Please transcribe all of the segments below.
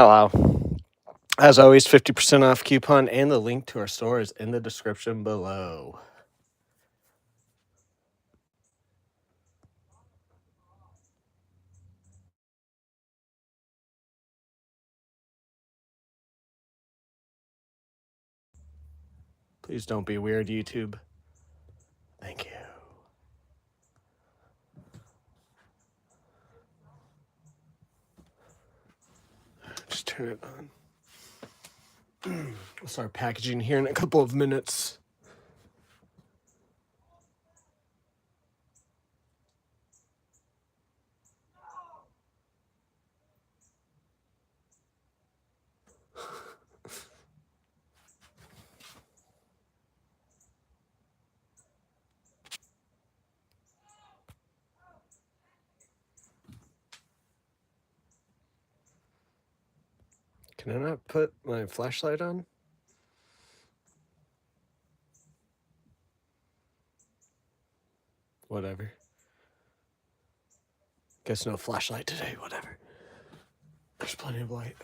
Hello. As always, 50% off coupon and the link to our store is in the description below. Please don't be weird, YouTube. Thank you. Just turn it on. We'll start packaging here in a couple of minutes. Can I not put my flashlight on? Whatever. Guess no flashlight today, whatever. There's plenty of light.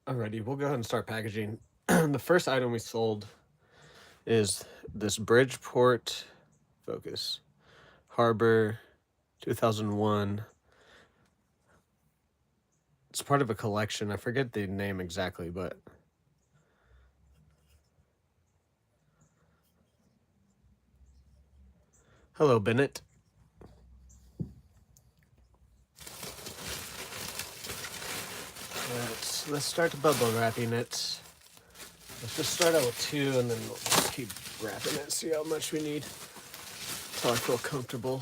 Alrighty, we'll go ahead and start packaging. The first item we sold is this Bridgeport Focus Harbor 2001. It's part of a collection. I forget the name exactly, but hello, Bennett. Let's start bubble wrapping it. Let's just start out with 2 and then we'll just keep wrapping it, see how much we need until I feel comfortable.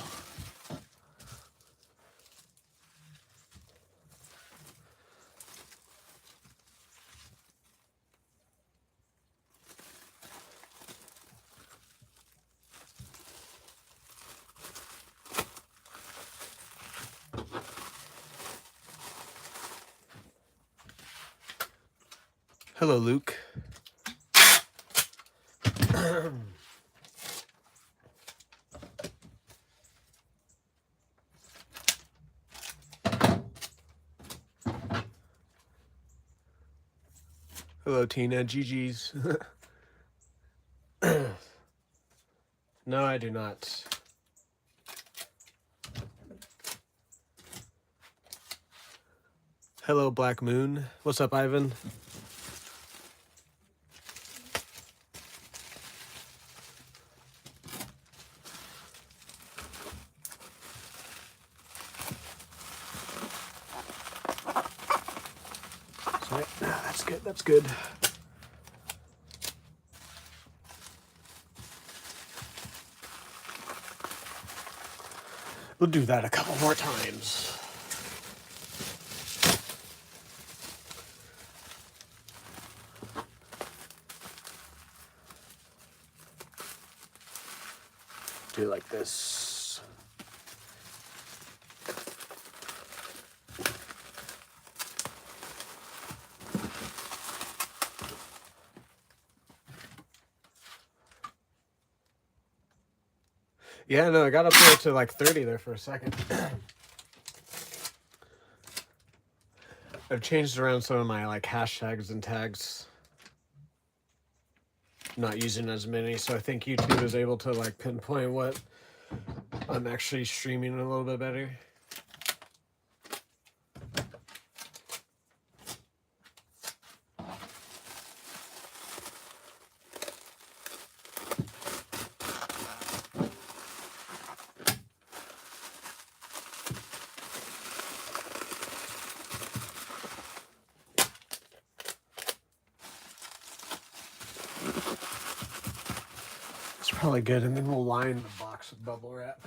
Hello, Luke. Hello, Tina. GG's. No, I do not. Hello, Black Moon. What's up, Ivan? Sorry. That's good. That's good. We'll do that a couple more times. Do it like this. Yeah, no, I got up there to like 30 there for a second. I've changed around some of my like hashtags and tags. Not using as many, so I think YouTube is able to like pinpoint what I'm actually streaming a little bit better. probably good, and then we'll line the box with bubble wrap.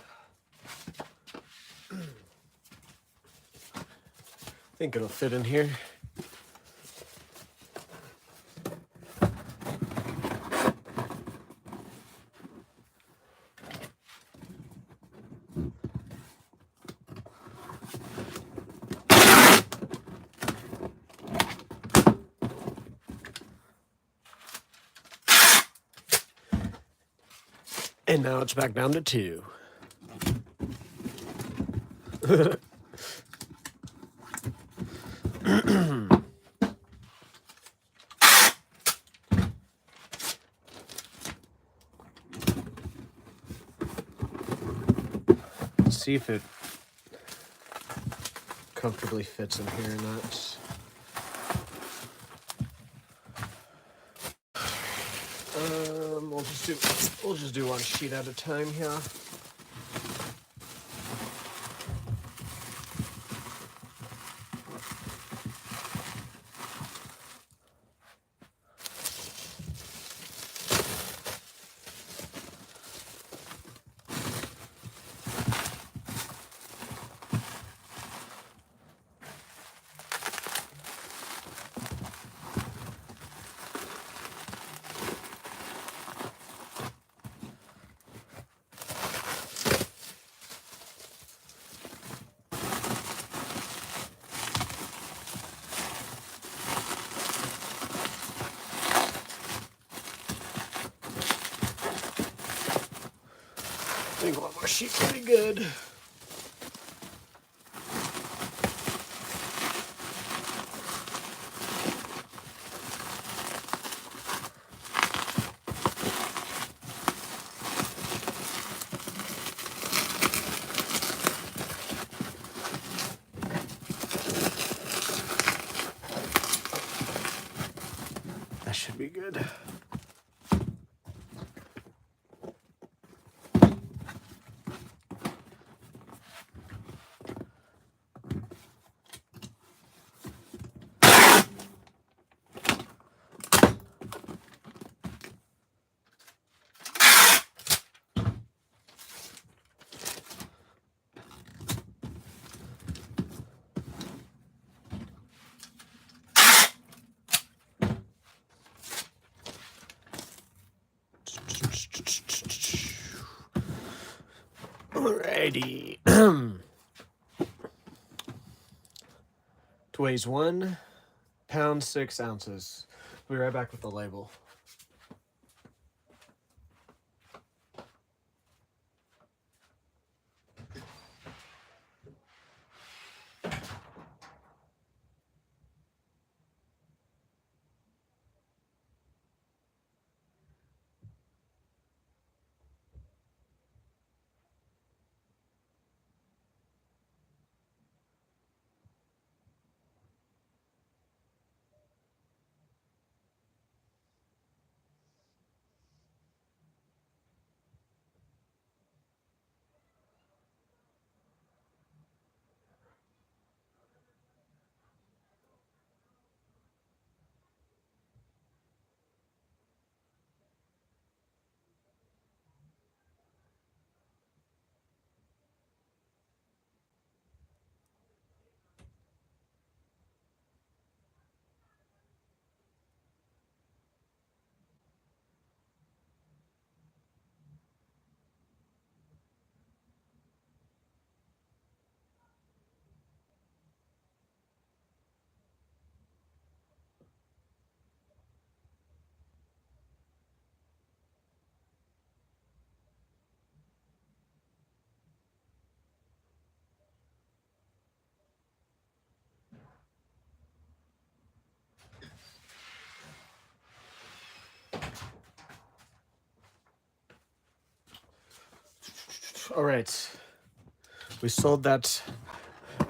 I think it'll fit in here. And now it's back down to 2. See if it comfortably fits in here or not. We'll just do one sheet at a time here. I think one more sheet's pretty good. That should be good. Alrighty. It weighs 1 pound 6 ounces. We'll be right back with the label. All right. We sold that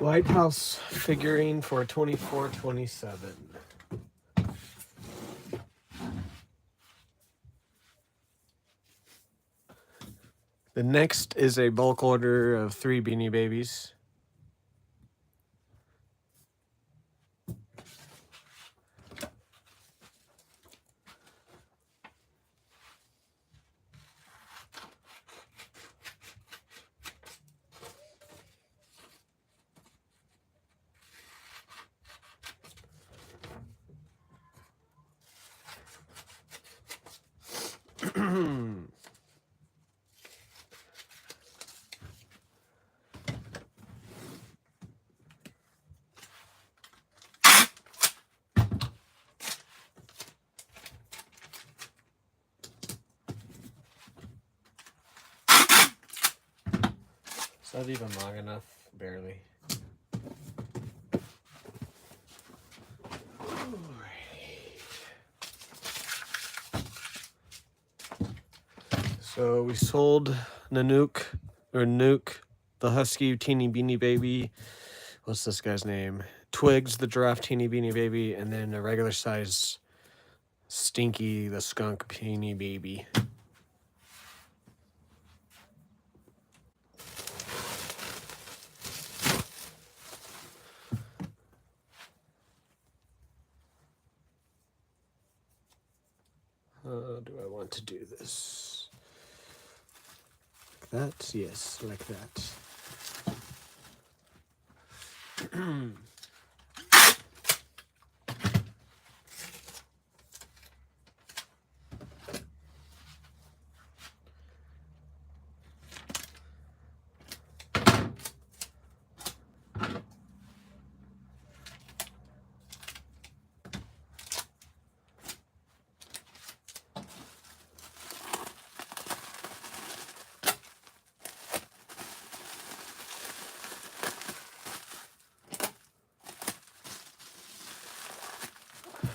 White House figurine for $24.27. The next is a bulk order of 3 Beanie Babies. that even long enough? Barely. So we sold Nuke, the Husky Teeny Beanie Baby. What's this guy's name? Twigs, the Giraffe Teeny Beanie Baby, and then a regular size Stinky, the Skunk Teeny Baby. Do I want to do this? Like that? Yes, like that.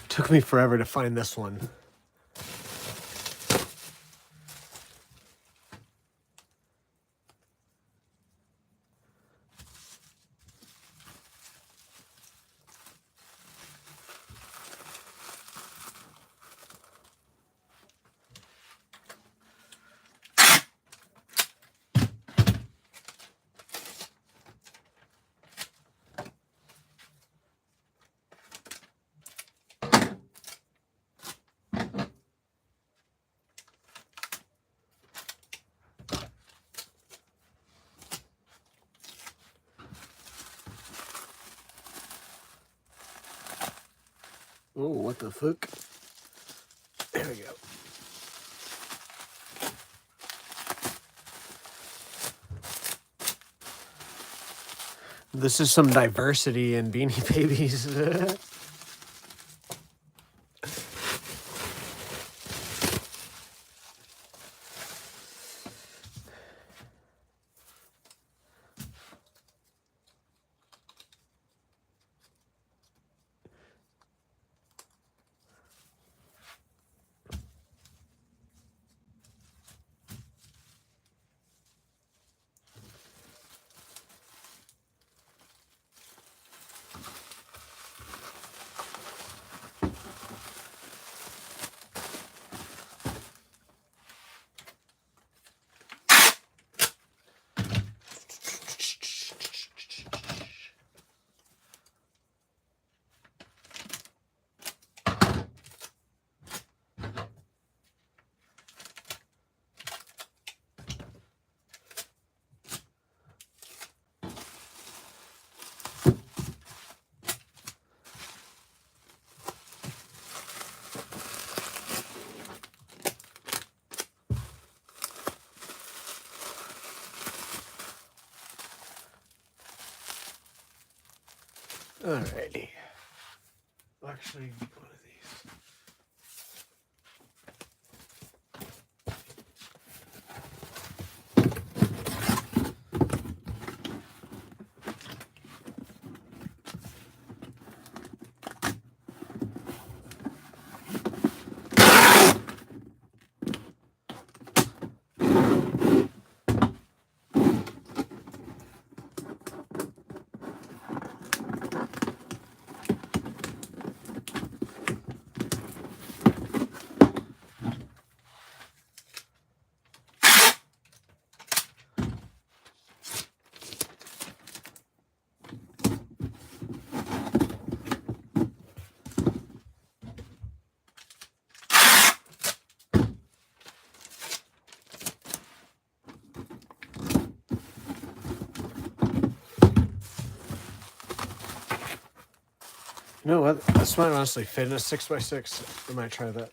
Took me forever to find this one. Oh, what the fuck? There we go. This is some diversity in Beanie Babies. Alrighty. Actually, one of these. You know what? This might honestly fit in a 6x6. I might try that.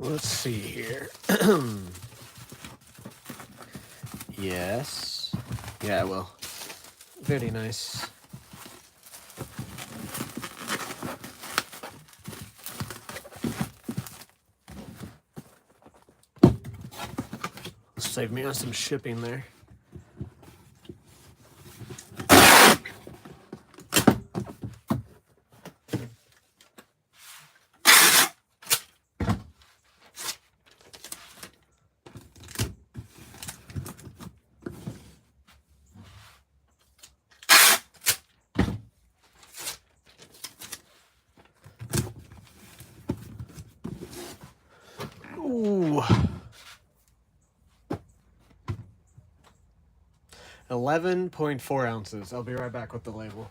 Let's see here. Yes. Yeah, I will. Very nice. Save me on some shipping there. Ooh. 11.4 ounces. I'll be right back with the label.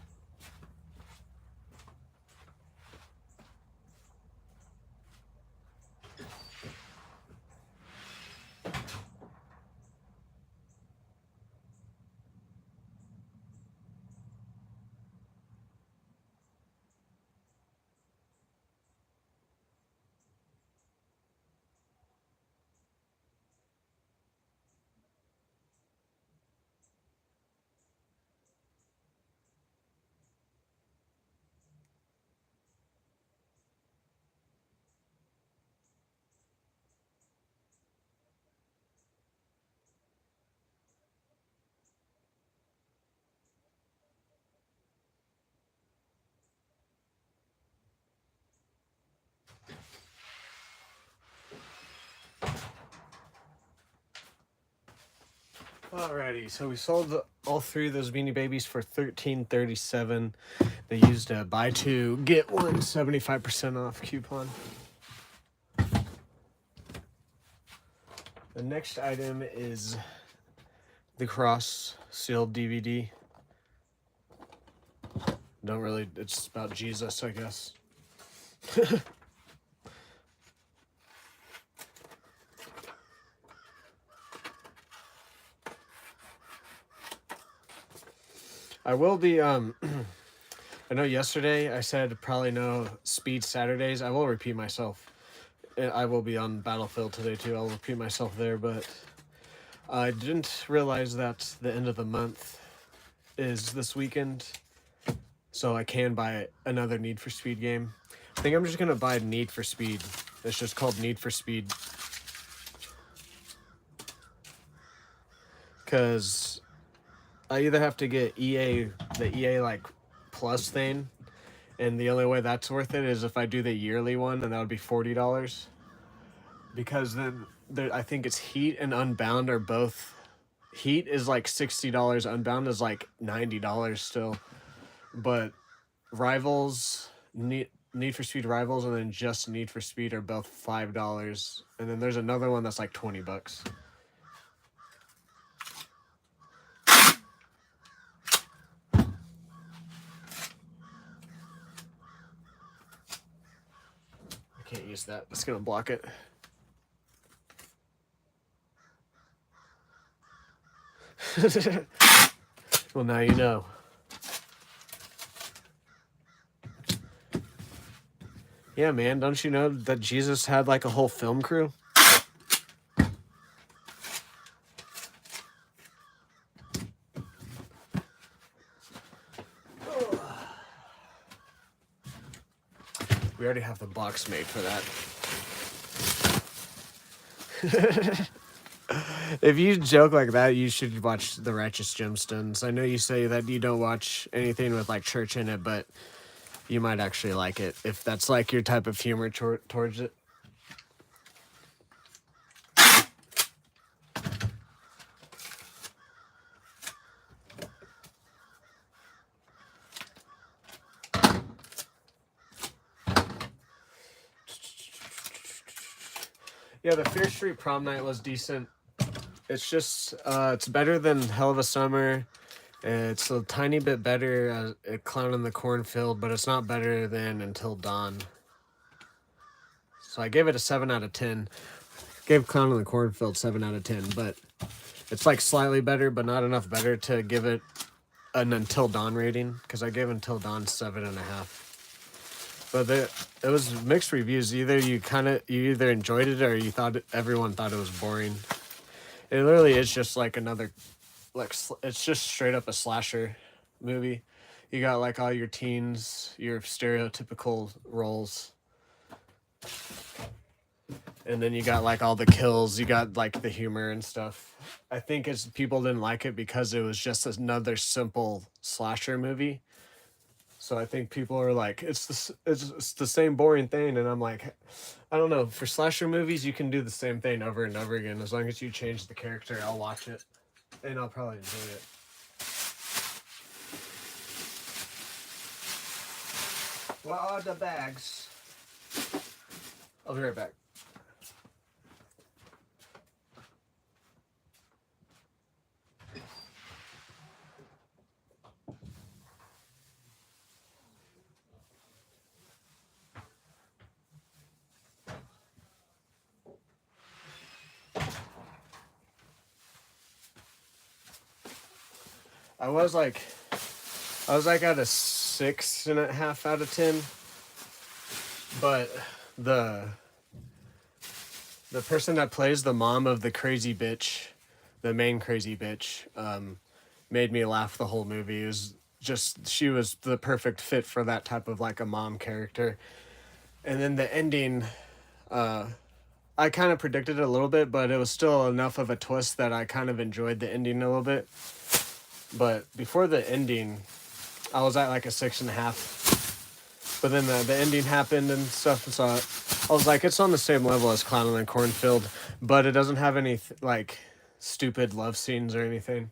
Alrighty, so we sold all three of those Beanie Babies for $13.37. They used a buy two, get one 75% off coupon. The next item is the Cross sealed DVD. Don't really, it's about Jesus, I guess. I will be, I know yesterday I said probably no Speed Saturdays. I will repeat myself. I will be on Battlefield today too. I'll repeat myself there, but I didn't realize that the end of the month is this weekend, so I can buy another Need for Speed game. I think I'm just going to buy Need for Speed. It's just called Need for Speed. Because I either have to get the EA like plus thing, and the only way that's worth it is if I do the yearly one, and that would be $40. Because then I think it's Heat and Unbound are both. Heat is like $60, Unbound is like $90 still. But Rivals, Need for Speed Rivals, and then just Need for Speed are both $5. And then there's another one that's like $20. I can't use that. It's gonna block it. Well, now you know. Yeah, man, don't you know that Jesus had like a whole film crew? We already have the box made for that. If you joke like that, you should watch The Righteous Gemstones. I know you say that you don't watch anything with like church in it, but you might actually like it if that's like your type of humor towards it. Yeah, the Fear Street prom night was decent. It's just, it's better than Hell of a Summer. It's a tiny bit better at Clown in the Cornfield, but it's not better than Until Dawn. So I gave it a 7 out of 10. Gave Clown in the Cornfield 7 out of 10, but it's like slightly better, but not enough better to give it an Until Dawn rating, because I gave Until Dawn 7.5. But it was mixed reviews. Either you either enjoyed it or you thought everyone thought it was boring. It literally is just like another, like it's just straight up a slasher movie. You got like all your teens, your stereotypical roles, and then you got like all the kills. You got like the humor and stuff. I think it's people didn't like it because it was just another simple slasher movie. So I think people are like, it's the same boring thing, and I'm like, I don't know. For slasher movies, you can do the same thing over and over again. As long as you change the character, I'll watch it, and I'll probably enjoy it. What are the bags? I'll be right back. I was like at a 6.5 out of 10, but the person that plays the mom of the crazy bitch, the main crazy bitch, made me laugh the whole movie. It was just, she was the perfect fit for that type of like a mom character. And then the ending, I kind of predicted it a little bit, but it was still enough of a twist that I kind of enjoyed the ending a little bit. But before the ending, I was at like a 6.5. But then the ending happened and stuff, and so I was like, it's on the same level as Clown in the Cornfield, but it doesn't have any like stupid love scenes or anything.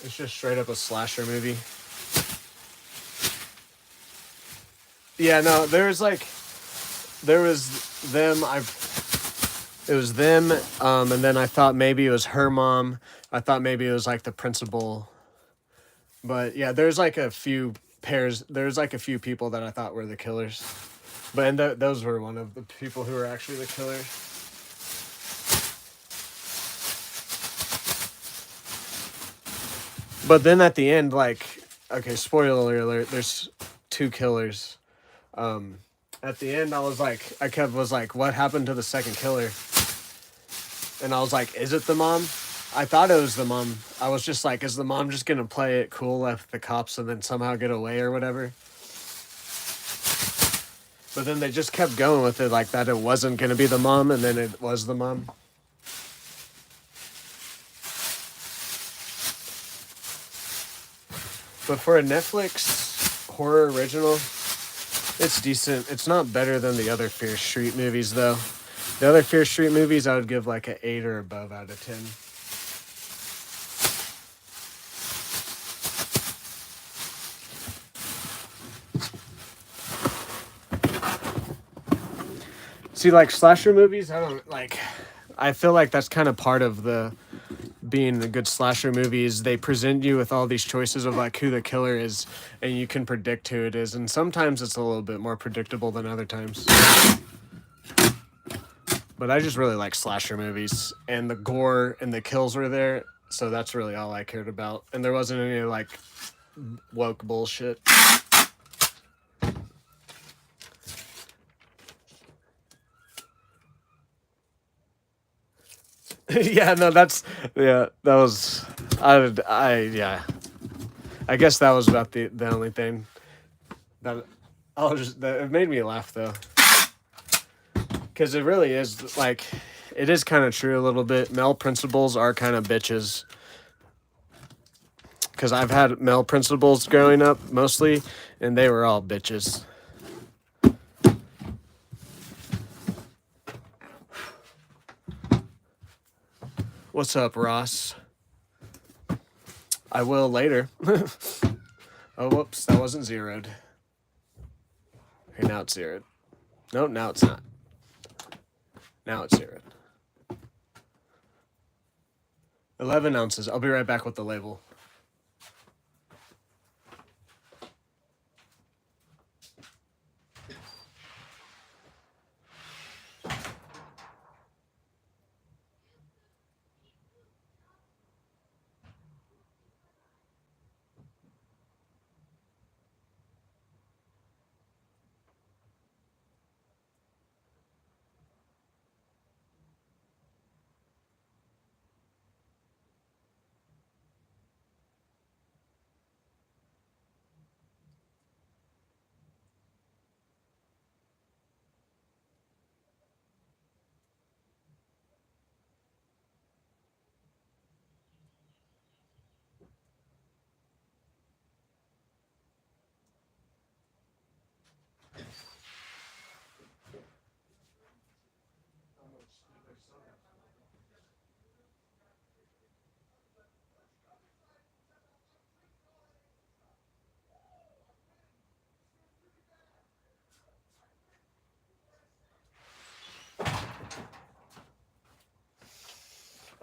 It's just straight up a slasher movie. Yeah, no, there was them. It was them, and then I thought maybe it was her mom. I thought maybe it was like the principal. But yeah, there's like a few pairs. There's like a few people that I thought were the killers. But and those were one of the people who were actually the killers. But then at the end, like, okay, spoiler alert, there's 2 killers. At the end, I was like, what happened to the second killer? And I was like, is it the mom? I thought it was the mom. I was just like, is the mom just gonna play it cool with the cops and then somehow get away or whatever? But then they just kept going with it like that it wasn't gonna be the mom, and then it was the mom. But for a Netflix horror original, it's decent. It's not better than the other Fear Street movies, though. The other Fear Street movies, I would give like an 8 or above out of 10. See, like slasher movies, I feel like that's kind of part of the being a good slasher movie is they present you with all these choices of like who the killer is, and you can predict who it is. And sometimes it's a little bit more predictable than other times. But I just really like slasher movies, and the gore and the kills were there, so that's really all I cared about. And there wasn't any like woke bullshit. Yeah, no, that was, yeah. I guess that was about the only thing that it made me laugh though. Because it really is, like, it is kind of true a little bit. Male principals are kind of bitches. Because I've had male principals growing up, mostly, and they were all bitches. What's up, Ross? I will later. Oh, whoops, that wasn't zeroed. Okay, now it's zeroed. Nope, now it's not. Now it's zeroed. 11 ounces. I'll be right back with the label.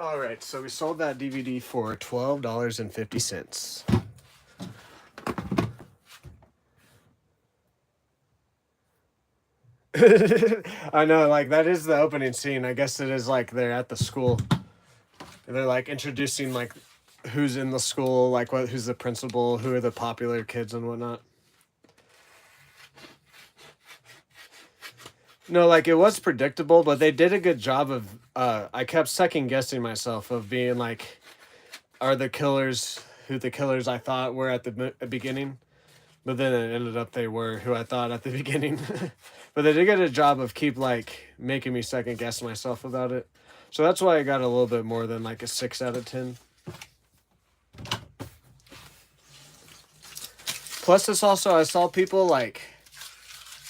All right, so we sold that DVD for $12.50. I know, like, that is the opening scene. I guess it is like they're at the school. And they're like introducing like who's in the school, like who's the principal, who are the popular kids and whatnot. No, like it was predictable, but they did a good job of. I kept second guessing myself of being like, are the killers who the killers I thought were at the beginning, but then it ended up they were who I thought at the beginning. But they did get a job of keep like making me second guess myself about it. So that's why I got a little bit more than like a 6 out of 10. Plus, this also, I saw people like,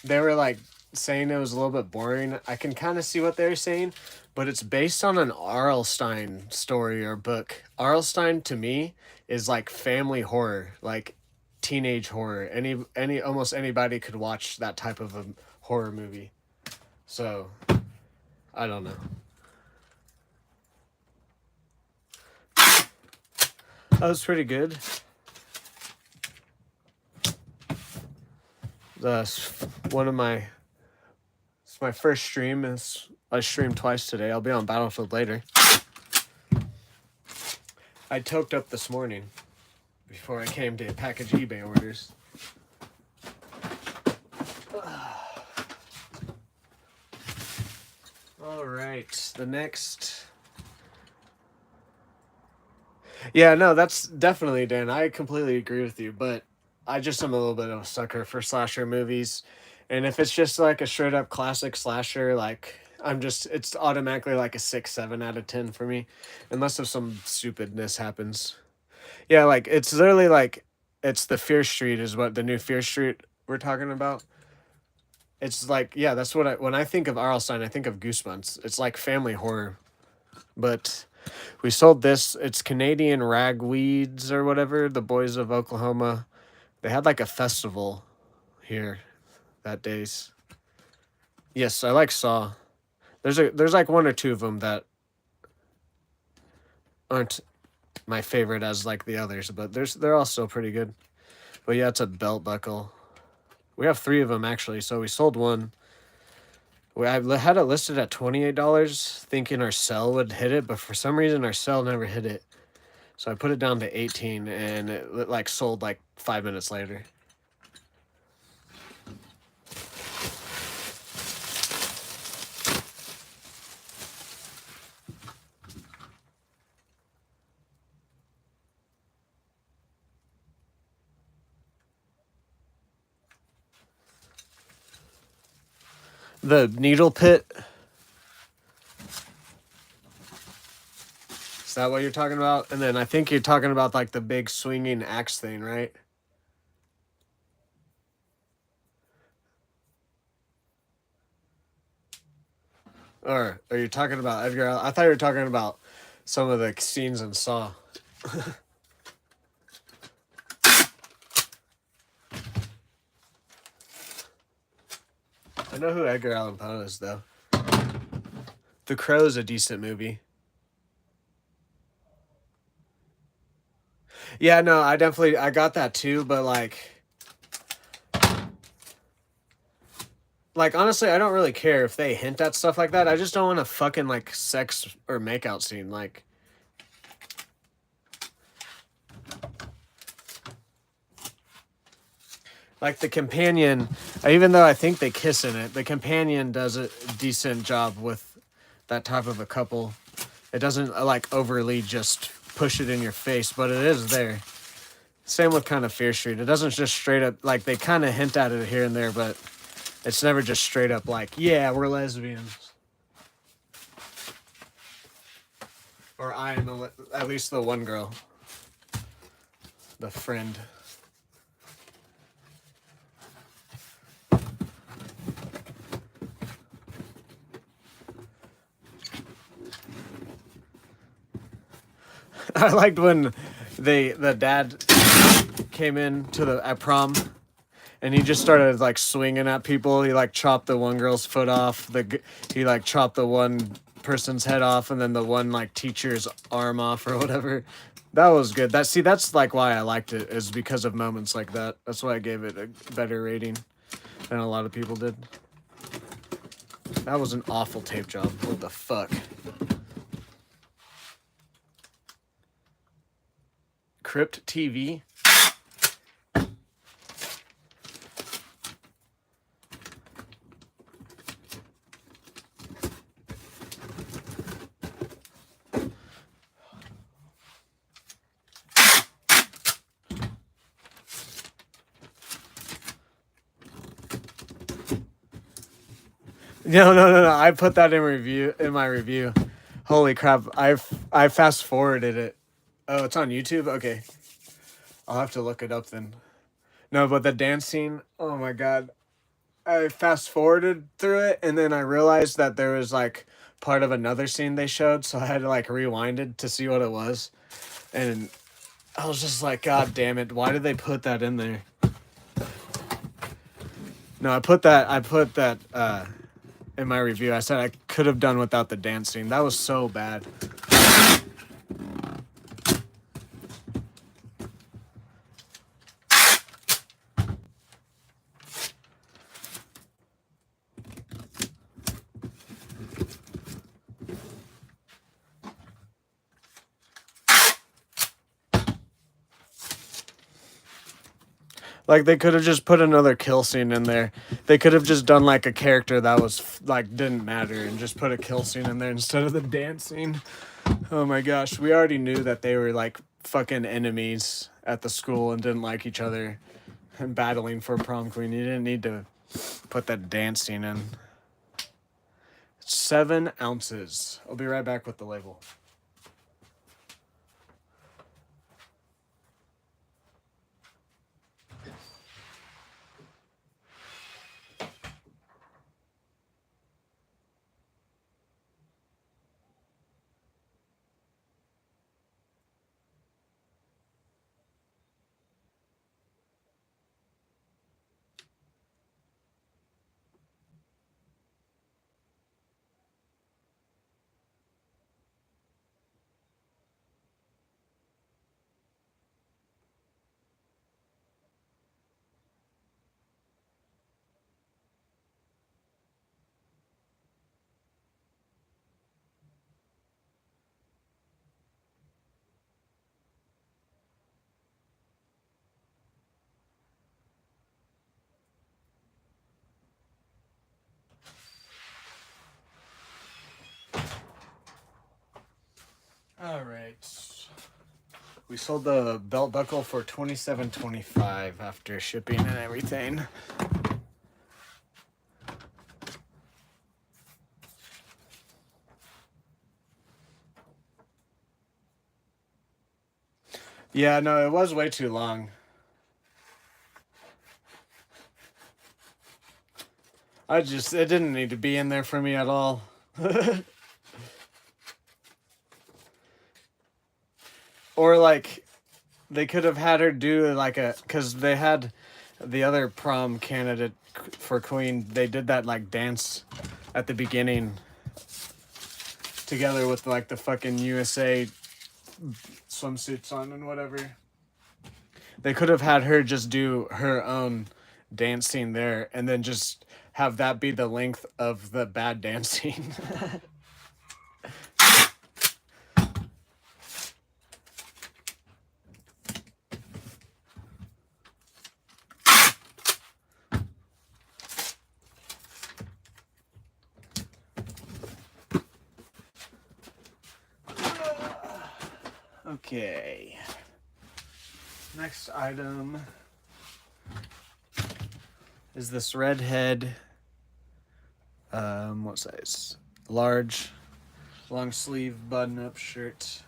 they were like saying it was a little bit boring. I can kind of see what they're saying, but it's based on an R.L. Stine story or book. R.L. Stine to me is like family horror, like teenage horror. Almost anybody could watch that type of a horror movie. So, I don't know. That was pretty good. One of my, it's my first stream. I streamed twice today. I'll be on Battlefield later. I toked up this morning before I came to package eBay orders. All right, the next. Yeah, no, that's definitely, Dan. I completely agree with you, but I just am a little bit of a sucker for slasher movies. And if it's just like a straight up classic slasher, like it's automatically like a 6, 7 out of 10 for me, unless if some stupidness happens. Yeah, like it's literally like it's the Fear Street is what the new Fear Street we're talking about. It's like, yeah, that's what when I think of R.L. Stine, I think of Goosebumps. It's like family horror, but we sold this. It's Canadian Ragweeds or whatever. The Boys of Oklahoma. They had like a festival here that days. Yes, I like Saw. There's like one or two of them that aren't my favorite as like the others, but they're all still pretty good. But yeah, it's a belt buckle. We have 3 of them actually, so we sold one. I had it listed at $28, thinking our sell would hit it, but for some reason our sell never hit it. So I put it down to 18, and it like sold like 5 minutes later. The needle pit. Is that what you're talking about? And then I think you're talking about like the big swinging axe thing, right? Or are you talking about Edgar Allan? I thought you were talking about some of the scenes in Saw. I know who Edgar Allan Poe is, though. The Crow's a decent movie. Yeah, no, I got that too, but like honestly, I don't really care if they hint at stuff like that. I just don't want a fucking like sex or makeout scene, like. Like the companion, even though I think they kiss in it, the companion does a decent job with that type of a couple. It doesn't like overly just push it in your face, but it is there. Same with kind of Fear Street. It doesn't just straight up, like they kind of hint at it here and there, but it's never just straight up like, yeah, we're lesbians. Or I am, at least the one girl. The friend. I liked when the dad came in to at prom, and he just started like swinging at people. He like chopped the one girl's foot off. He like chopped the one person's head off and then the one like teacher's arm off or whatever. That was good. That's like why I liked it, is because of moments like that. That's why I gave it a better rating than a lot of people did. That was an awful tape job. What the fuck? Crypt TV. No. I put that in my review. Holy crap! I fast forwarded it. Oh, it's on YouTube. Okay, I'll have to look it up then. No, but the dance scene. Oh my god! I fast forwarded through it, and then I realized that there was like part of another scene they showed, so I had to like rewind it to see what it was, and I was just like, God damn it! Why did they put that in there? No, I put that in my review. I said I could have done without the dance scene. That was so bad. Like, they could have just put another kill scene in there. They could have just done, like, a character that was, like, didn't matter and just put a kill scene in there instead of the dance scene. Oh my gosh, we already knew that they were, like, fucking enemies at the school and didn't like each other and battling for prom queen. You didn't need to put that dance scene in. 7 ounces. I'll be right back with the label. All right. We sold the belt buckle for $27.25 after shipping and everything. Yeah, no, it was way too long. It didn't need to be in there for me at all. Or like, they could have had her do like because they had the other prom candidate for queen. They did that like dance at the beginning together with like the fucking USA swimsuits on and whatever. They could have had her just do her own dance scene there and then just have that be the length of the bad dance scene. Okay. Next item is this redhead, what size? Large, long sleeve button up shirt.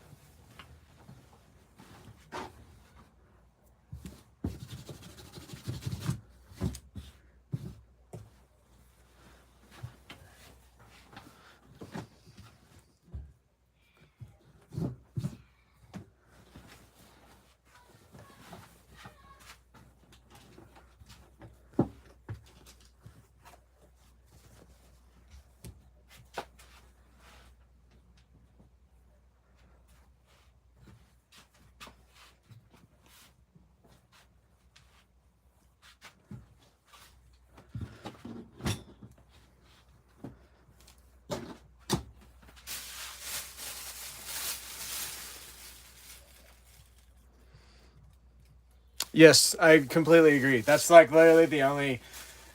Yes, I completely agree. That's like literally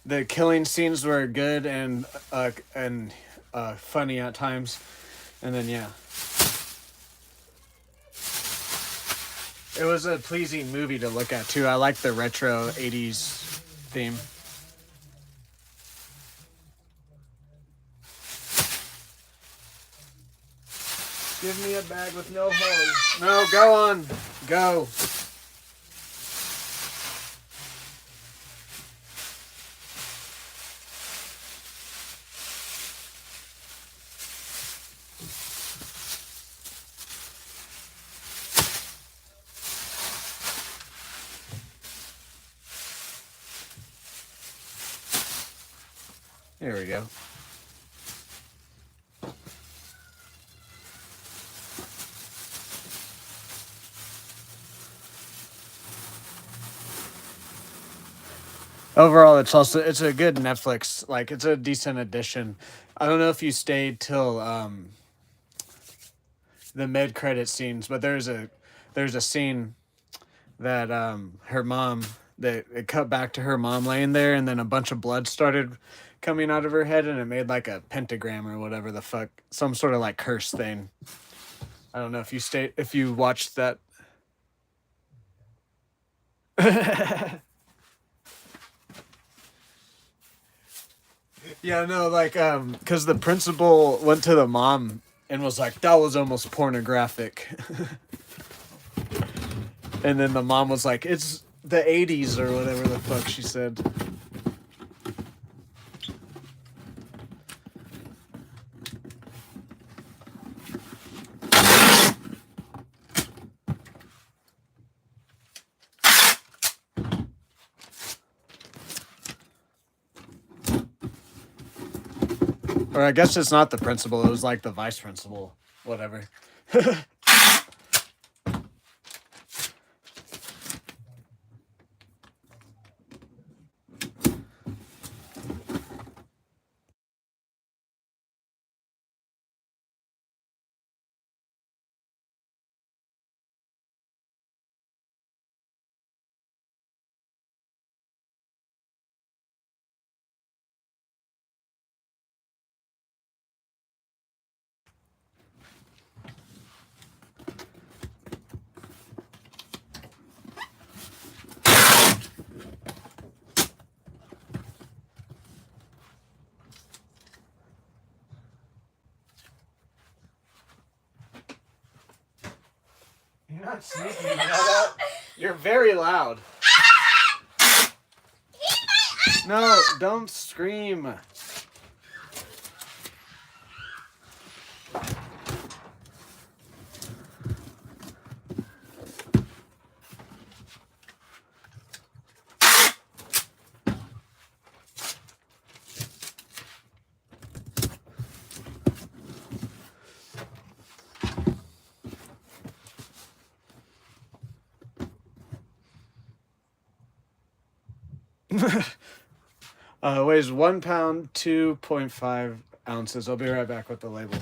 the killing scenes were good and funny at times, and then yeah, it was a pleasing movie to look at too. I like the retro '80s theme. Give me a bag with no hose. No, go on, go. There we go. Overall, it's a good Netflix. Like it's a decent addition. I don't know if you stayed till the mid credit scenes, but there's a scene that her mom that it cut back to her mom laying there, and then a bunch of blood started coming out of her head, and it made like a pentagram or whatever the fuck, some sort of like curse thing. I don't know if you watched that. Yeah, no, like because the principal went to the mom and was like, "That was almost pornographic," and then the mom was like, "It's the '80s or whatever the fuck she said." Or I guess it's not the principal; it was like the vice principal, whatever. You're not sneaking, you know that? You're very loud. No, don't scream. Weighs 1 pound, 2.5 ounces. I'll be right back with the label.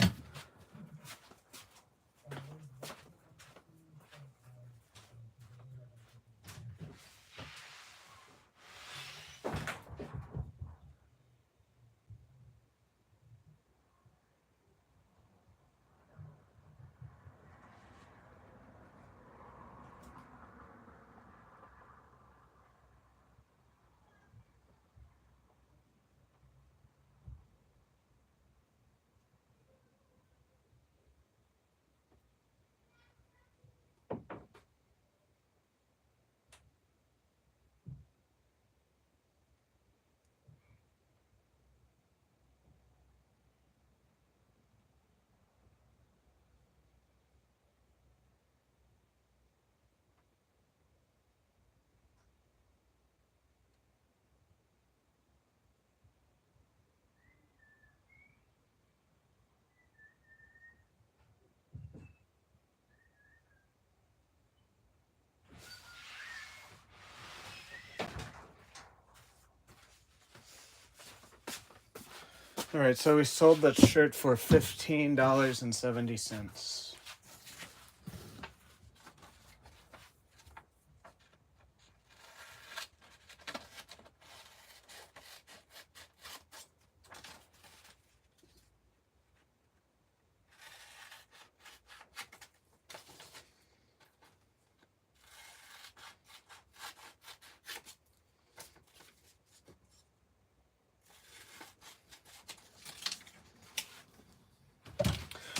All right, so we sold that shirt for $15.70.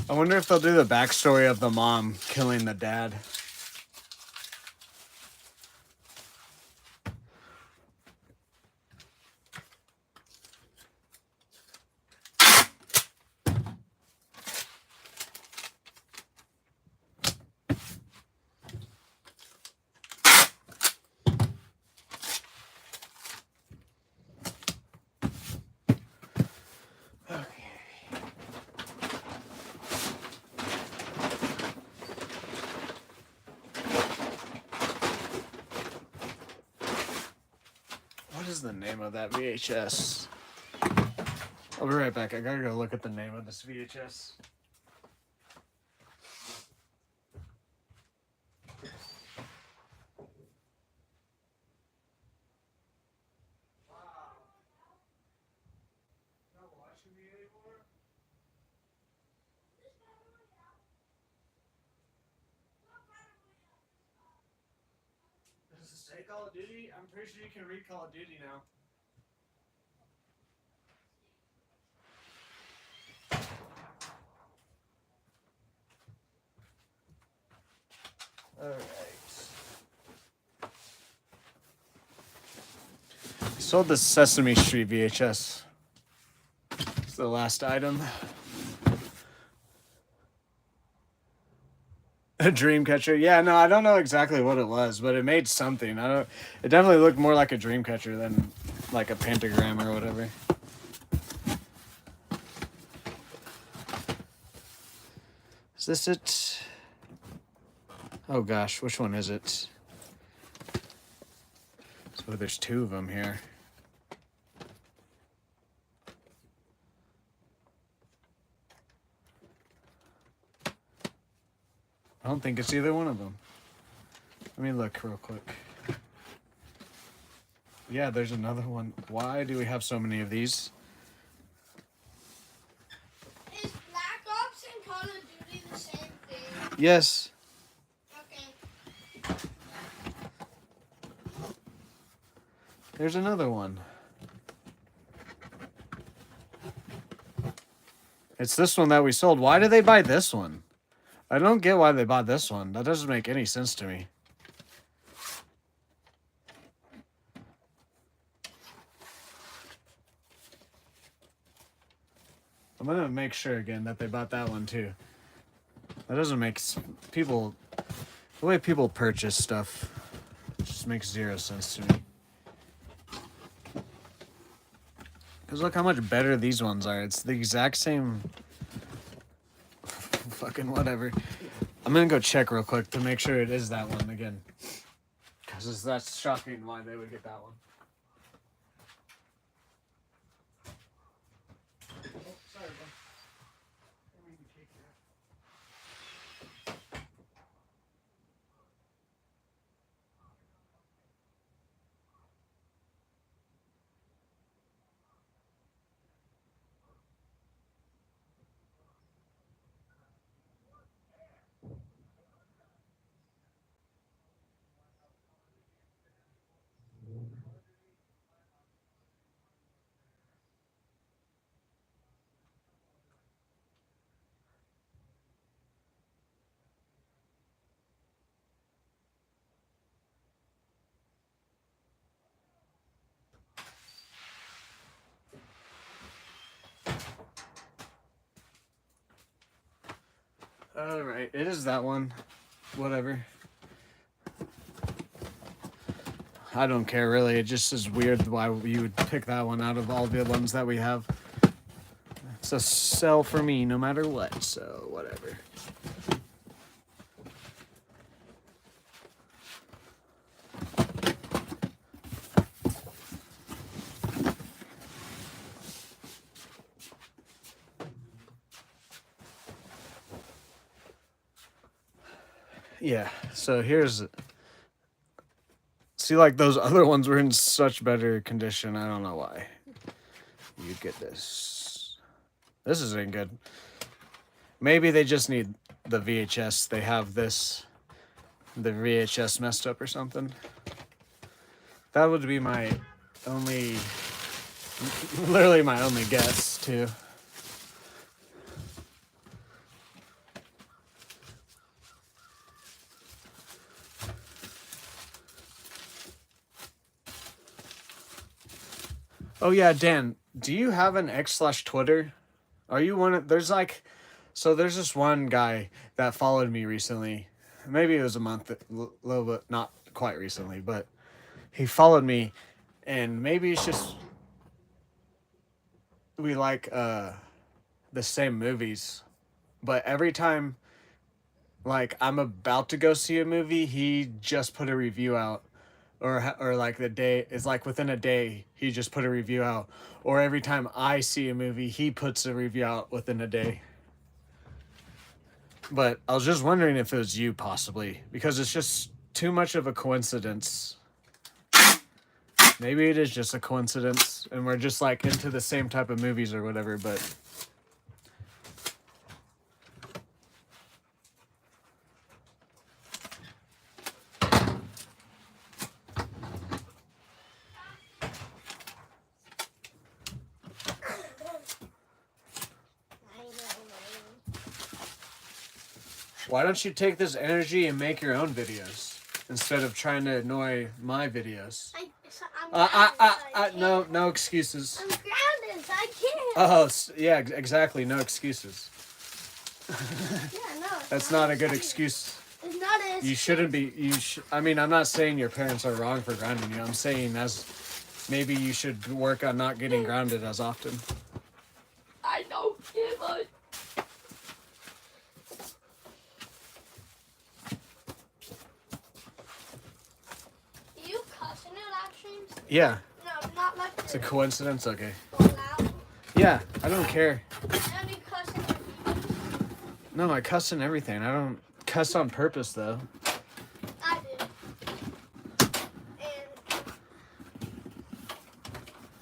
I wonder if they'll do the backstory of the mom killing the dad. What is the name of that VHS? I'll be right back. I gotta go look at the name of this VHS. Does it say Call of Duty? I'm pretty sure you can read Call of Duty now. Alright. I sold the Sesame Street VHS. It's the last item. A dream catcher. Yeah, no, I don't know exactly what it was, but it made something. It definitely looked more like a dream catcher than like a pentagram or whatever. Is this it? Oh gosh, which one is it? So there's two of them here. I don't think it's either one of them. Let me look real quick. Yeah, there's another one. Why do we have so many of these? Is Black Ops and Call of Duty the same thing? Yes. Okay. There's another one. It's this one that we sold. Why did they buy this one? I don't get why they bought this one. That doesn't make any sense to me. I'm gonna make sure again that they bought that one too. That doesn't make people... The way people purchase stuff just makes zero sense to me. Because look how much better these ones are. It's the exact same... Fucking whatever. I'm gonna go check real quick to make sure it is that one again. Because that's shocking why they would get that one. Oh, sorry, bro. Alright, it is that one. Whatever. I don't care really. It just is weird why you would pick that one out of all the ones that we have. It's a sell for me no matter what, so whatever. Yeah, so here's... See, like, those other ones were in such better condition. I don't know why. You get this. This isn't good. Maybe they just need the VHS. They have this... The VHS messed up or something. That would be my only... Literally my only guess, too. Oh yeah, Dan, do you have an X/Twitter? Are you one of there's like so there's this one guy that followed me recently. Maybe it was a month, a little bit, not quite recently, but he followed me, and maybe it's just we like the same movies, but every time like I'm about to go see a movie, he just put a review out, or like the day is like within a day he just put a review out, or every time I see a movie, he puts a review out within a day. But I was just wondering if it was you possibly, because it's just too much of a coincidence. Maybe it is just a coincidence and we're just like into the same type of movies or whatever, but why don't you take this energy and make your own videos instead of trying to annoy my videos? No excuses. I'm grounded, so I can't. Oh, yeah, exactly. No excuses. Yeah, no. That's not a good excuse. It's not an excuse. You shouldn't be. I mean, I'm not saying your parents are wrong for grounding you. I'm saying as maybe you should work on not getting grounded as often. I don't give a. Do you cuss in your live streams? Yeah. No, not like It's a coincidence. Okay. loud. Yeah, I don't care. And you cuss in your videos. No, I cuss in everything. I don't cuss on purpose though. I do.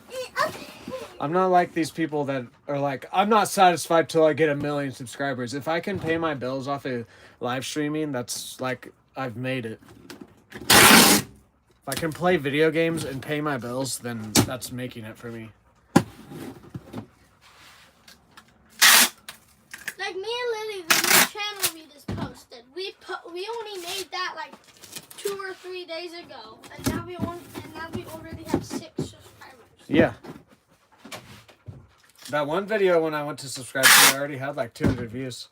And I'm not like these people that are like, I'm not satisfied till I get 1 million subscribers. If I can pay my bills off of live streaming, that's like, I've made it. If I can play video games and pay my bills, then that's making it for me. like me and Lily, the new channel we just posted. We only made that like 2 or 3 days ago, and now we already have 6 subscribers. Yeah. That one video when I went to subscribe to it, I already had like 200 views.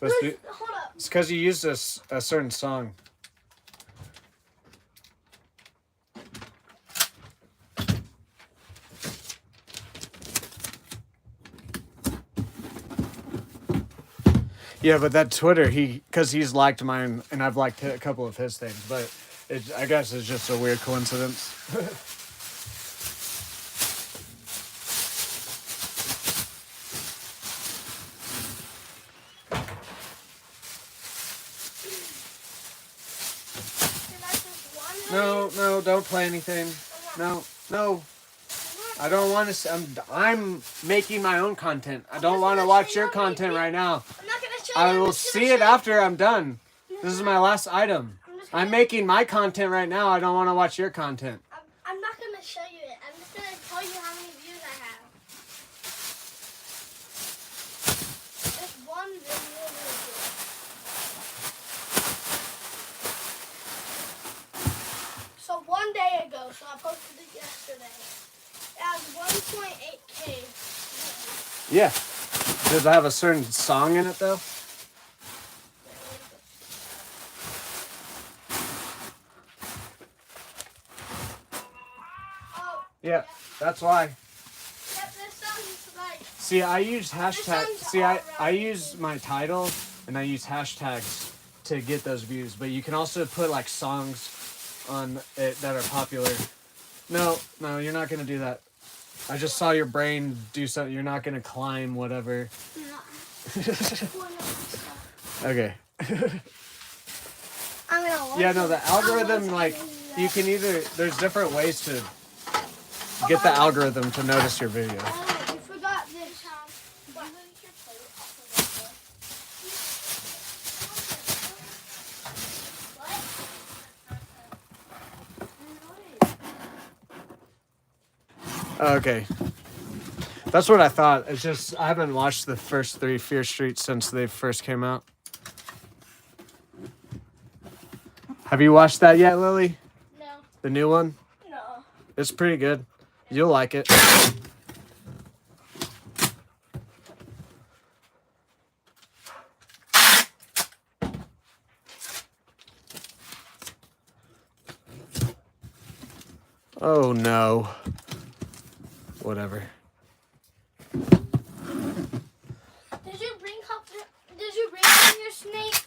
Hold up. It's because you used a certain song. Yeah, but that Twitter, because he's liked mine and I've liked a couple of his things, but I guess it's just a weird coincidence. No, don't play anything. No. I don't want to. I'm making my own content. I don't want to watch your content right now. I'm not gonna show you. I will see it after I'm done. This is my last item. I'm making my content right now. I don't want to watch your content. I'm not gonna show you it. I'm just gonna tell you how many views I have. Just one video. So 1 day ago, so I posted it yesterday. It has 1.8K. Yeah. Does it have a certain song in it though? Oh, Yeah, that's why. yep, this sounds like. See, I use hashtags. sounds See, I alright. use my title and I use hashtags to get those views. But you can also put like songs on it that are popular. No, you're not gonna do that. I just saw your brain do something. You're not gonna climb whatever. Okay. I'm gonna Yeah, no, the algorithm, like, you can either, there's different ways to get the algorithm to notice your video. Oh, you forgot this. What? Okay. That's what I thought. It's just, I haven't watched the first 3 Fear Street since they first came out. Have you watched that yet, Lily? No. The new one? No. It's pretty good. You'll like it. Oh no. Whatever. Did you bring home your snake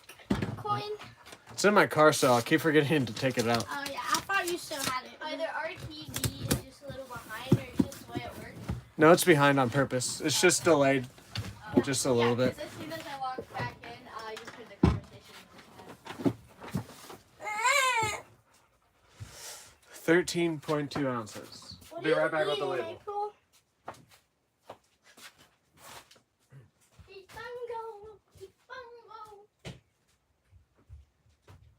coin? It's in my car, so I keep forgetting to take it out. Oh yeah, I thought you still had it. Either our TV is just a little behind, or it's just the way it works. No, it's behind on purpose. It's just delayed. Just a little bit. 'Cause as soon as I walked back in, I just heard the conversation. 13.2 ounces. What Be are you right back with the eating, label. April?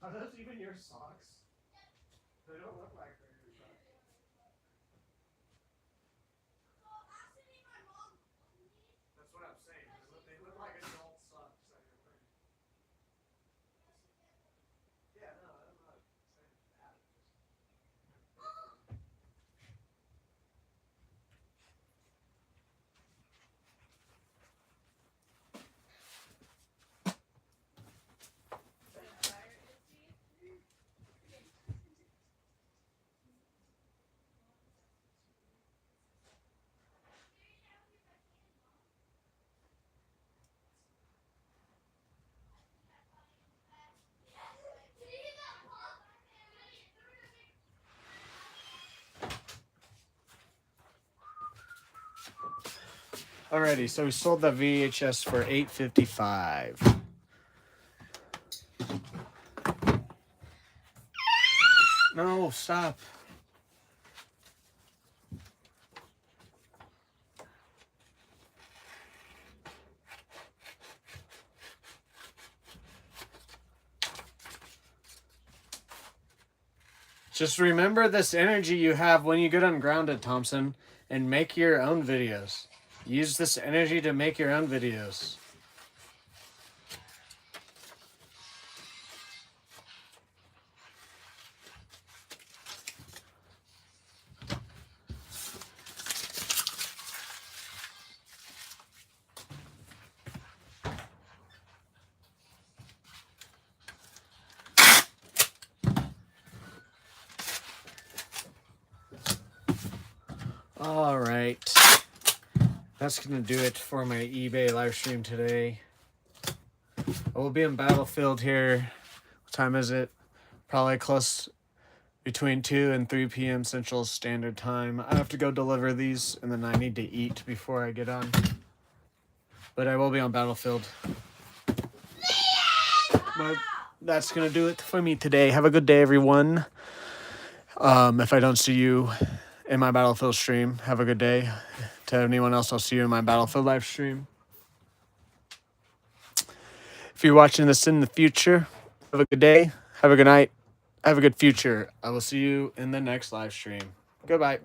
Are those even your socks? They don't look like regular socks. That's what I'm saying. They look like adult socks that you're wearing. Yeah, no, I'm not saying that. Alrighty, so we sold the VHS for $8.55. No, stop. Just remember this energy you have when you get ungrounded, Thompson, and make your own videos. Use this energy to make your own videos. All right. That's going to do it for my eBay live stream today. I will be in Battlefield here. What time is it? Probably close between 2 and 3 p.m. Central Standard Time. I have to go deliver these, and then I need to eat before I get on. But I will be on Battlefield. But that's going to do it for me today. Have a good day, everyone. If I don't see you in my Battlefield stream, have a good day. To anyone else, I'll see you in my Battlefield live stream. If you're watching this in the future, have a good day. Have a good night. Have a good future. I will see you in the next live stream. Goodbye.